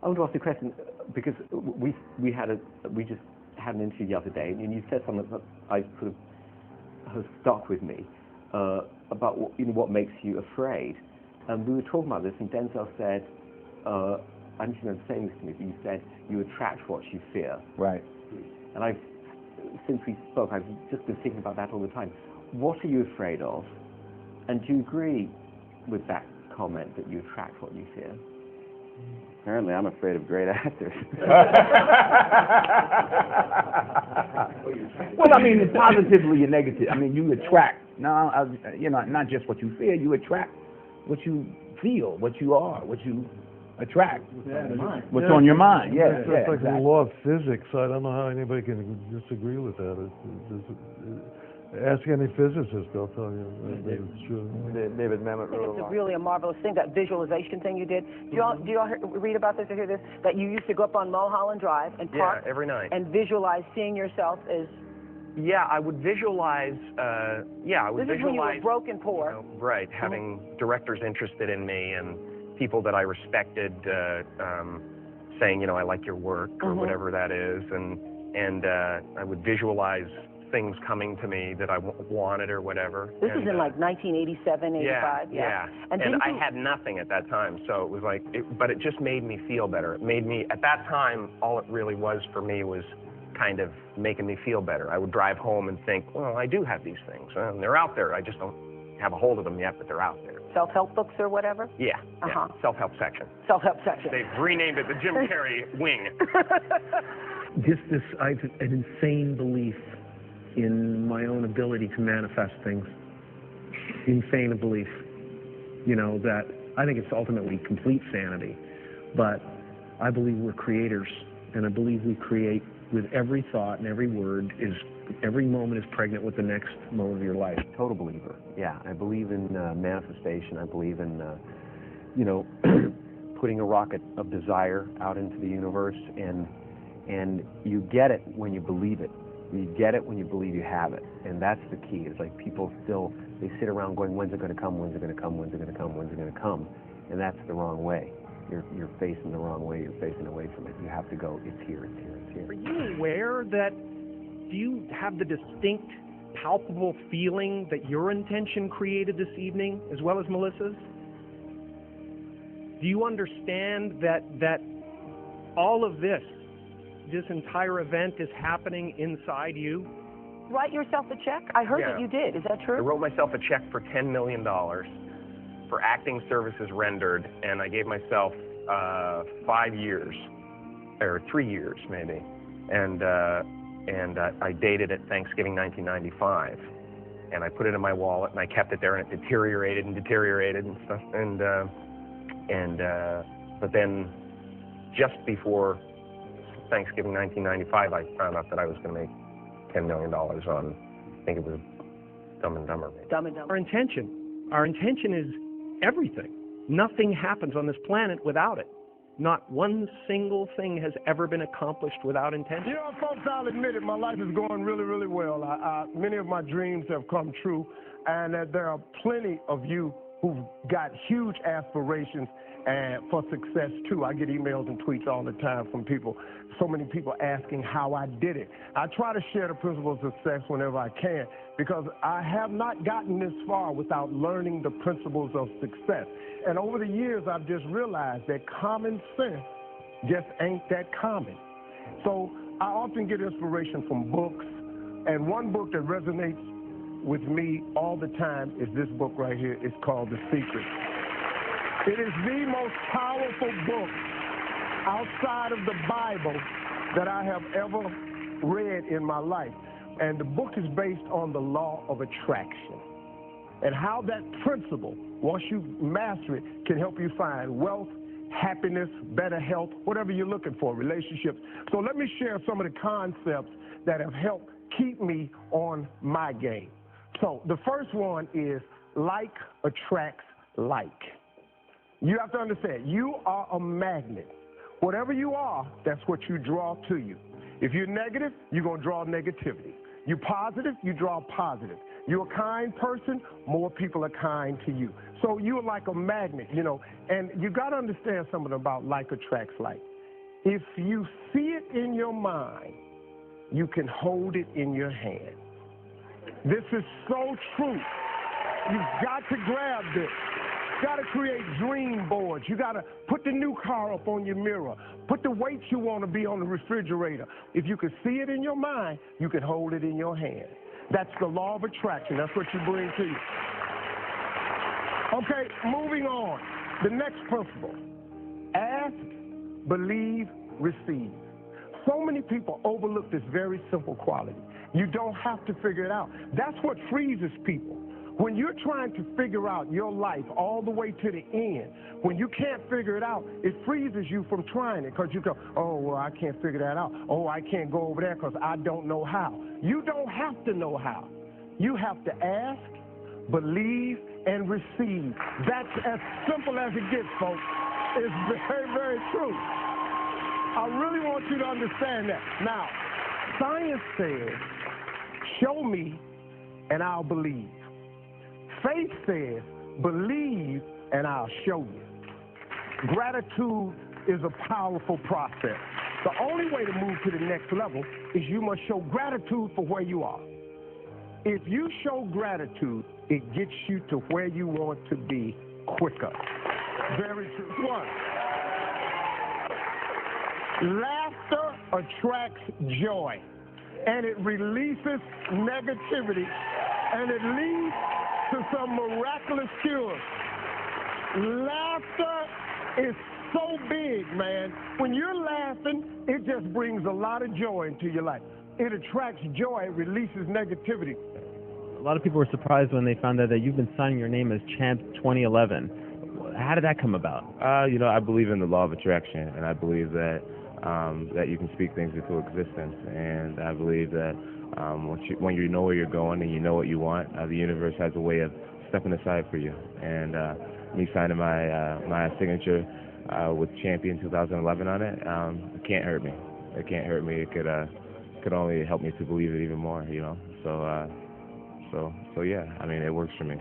I want to ask you a question because we just had an interview the other day, and you said something that I sort of has stuck with me about what makes you afraid. And we were talking about this, and Denzel said, I don't know the same to me, but you said you attract what you fear. Right. And since we spoke, I've just been thinking about that all the time. What are you afraid of? And do you agree with that comment that you attract what you fear? Apparently, I'm afraid of great actors. Well, I mean, positively and negatively. I mean, you attract. Not just what you fear. You attract what you feel, what you are, what you attract. What's on your mind? Yeah, it's like the law of physics. I don't know how anybody can disagree with that. Ask any physicist; they'll tell you that it's true. David Mamet wrote It's really a marvelous thing, that visualization thing you did. Do you all read about this or hear this? That you used to go up on Mulholland Drive and park every night and visualize seeing yourself as. Yeah, I would visualize. This is when you were broken poor. Right, having directors interested in me and people that I respected saying, I like your work or whatever that is, and I would visualize things coming to me that I wanted or whatever. This is in like 1987, 85. Yeah. And I had nothing at that time, so it was like, but it just made me feel better. It made me, at that time, all it really was for me was kind of making me feel better. I would drive home and think, well, I do have these things, and they're out there. I just don't have a hold of them yet, but they're out there. Self-help books or whatever? Yeah. Self-help section. Self-help section. They've renamed it the Jim Carrey wing. I have an insane belief in my own ability to manifest things. Insane belief. That I think it's ultimately complete sanity. But I believe we're creators, and I believe we create with every thought and every word. Every moment is pregnant with the next moment of your life. Total believer. Yeah, I believe in manifestation. I believe in, putting a rocket of desire out into the universe, and you get it when you believe it. You get it when you believe you have it, and that's the key. It's like people they sit around going, when's it going to come? When's it going to come? When's it going to come? When's it going to come? And that's the wrong way. You're facing the wrong way. You're facing away from it. You have to go, it's here, it's here, it's here. Are you aware that, do you have the distinct, palpable feeling that your intention created this evening, as well as Melissa's? Do you understand that all of this entire event is happening inside you? Write yourself a check? I heard that you did. Is that true? I wrote myself a check for $10 million for acting services rendered, and I gave myself 5 years, or 3 years maybe, and I dated it Thanksgiving 1995, and I put it in my wallet, and I kept it there, and it deteriorated and stuff, but then just before Thanksgiving 1995, I found out that I was going to make $10 million on, I think it was Dumb and Dumber. Dumb and Dumber. Our intention is everything. Nothing happens on this planet without it. Not one single thing has ever been accomplished without intention. Folks, I'll admit it, my life is going really, really well. Many of my dreams have come true, and there are plenty of you who've got huge aspirations and for success too. I get emails and tweets all the time from people, so many people asking how I did it. I try to share the principles of success whenever I can, because I have not gotten this far without learning the principles of success. And over the years, I've just realized that common sense just ain't that common. So I often get inspiration from books, and one book that resonates with me all the time is this book right here. It's called The Secret. It is the most powerful book outside of the Bible that I have ever read in my life. And the book is based on the law of attraction and how that principle, once you master it, can help you find wealth, happiness, better health, whatever you're looking for, relationships. So let me share some of the concepts that have helped keep me on my game. So the first one is like attracts like. You have to understand, you are a magnet. Whatever you are, that's what you draw to you. If you're negative, you're going to draw negativity. You're positive, you draw positive. You're a kind person, more people are kind to you. So you're like a magnet, and you got to understand something about like attracts like. If you see it in your mind, you can hold it in your hand. This is so true. You've got to grab this. You got to create dream boards. You got to put the new car up on your mirror. Put the weight you want to be on the refrigerator. If you can see it in your mind, you can hold it in your hand. That's the law of attraction. That's what you bring to you. Okay, moving on. The next principle. Ask, believe, receive. So many people overlook this very simple quality. You don't have to figure it out. That's what freezes people. When you're trying to figure out your life all the way to the end, when you can't figure it out, it freezes you from trying it because you go, oh, well, I can't figure that out. Oh, I can't go over there because I don't know how. You don't have to know how. You have to ask, believe, and receive. That's as simple as it gets, folks. It's very, very true. I really want you to understand that. Now, science says, show me and I'll believe. Faith says, believe and I'll show you. Gratitude is a powerful process. The only way to move to the next level is you must show gratitude for where you are. If you show gratitude, it gets you to where you want to be quicker. Very true. One, laughter attracts joy, and it releases negativity, and it leads to some miraculous cures. Laughter is so big, man. When you're laughing, it just brings a lot of joy into your life. It attracts joy, it releases negativity. A lot of people were surprised when they found out that you've been signing your name as Champ 2011. How did that come about? I believe in the law of attraction, and I believe that that you can speak things into existence. And I believe that when you know where you're going and you know what you want, the universe has a way of stepping aside for you. And me signing my signature with Champion 2011 on it, it can't hurt me. It can't hurt me. It could only help me to believe it even more. So yeah. I mean, it works for me.